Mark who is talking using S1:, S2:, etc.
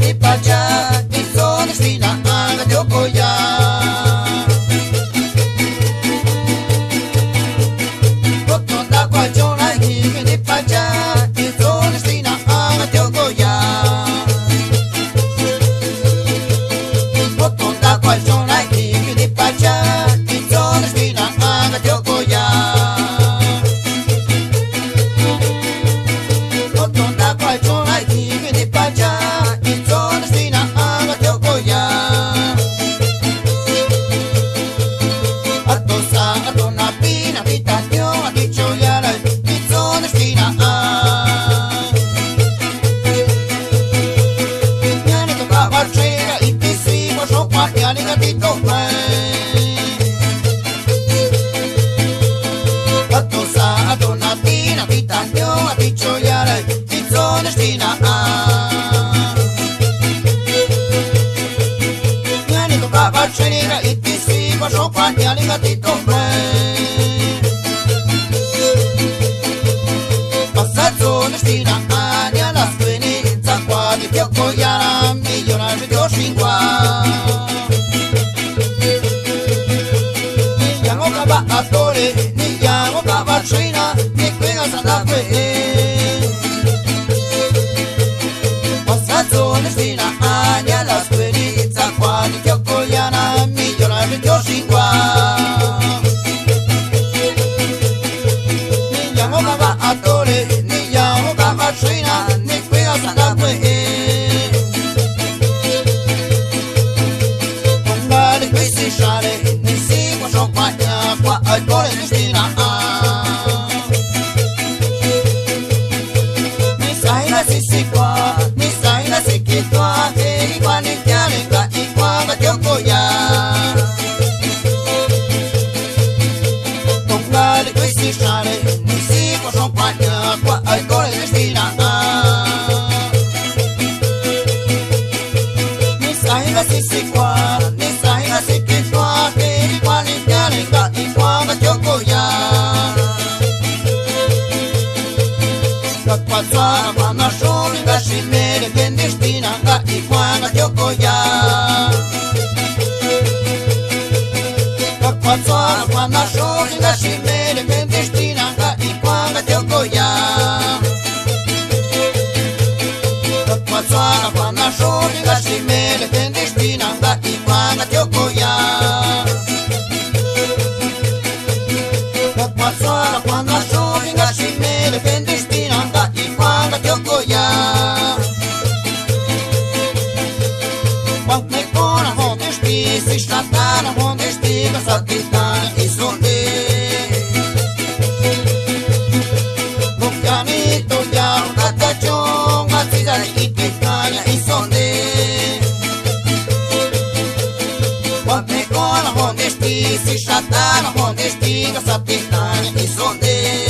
S1: di pacha di zona stina aga de okoya Otonda kwa chona hiki di pacha di zona stina aga de okoya Otonda kwa chona hiki di pacha di zona stina aga de okoya Otonda kwa chona hiki di pacha di zona stina aga de okoya Atosa atona pina vitación a dicho yara di zona stina Yani to kava chega y te sigo so kwati ani gatito Atosa atona pina vitación a dicho yara di zona stina Yani to kava chega y te sigo so kwati ani gatito Passato destina ani alla speranza qua di fiocco yara milionario di Oshingwa Nigliamo cava attore, nigliamo cava cena, ne quella santa que Passato destina ani alla speranza qua di fiocco yara milionario di Oshingwa Nigliamo cava attore, nigliamo cava cena, ne quella santa que Tongare questi sciare, ne seguo so qua al cuore destina Ne sai la sissi qua, ne sai la sicchi qua E i qua ne chiare qua, i qua va ti occoia Tongare questi sciare, ne seguo so qua al cuore destina Ne sai la sissi qua, ne sai la sicchi qua E i qua ne chiare qua, i qua va ti occoia Qua zona quando sono ga shimere pendestina ga i qua va ti occoia Qua zona quando sono ga shimere pendestina ga i qua va ti occoia Qua zona quando sono ga shimere pendestina ga i qua va ti occoia Qua zona quando sono ga shimere pendestina ga i qua va ti occoia Quando con la honda sti si sta la honda sti ga satistana i sonde Boccanito ya un caccion ga tira i testania i sonde Quando con la honda sti si sta la honda sti ga satistana i sonde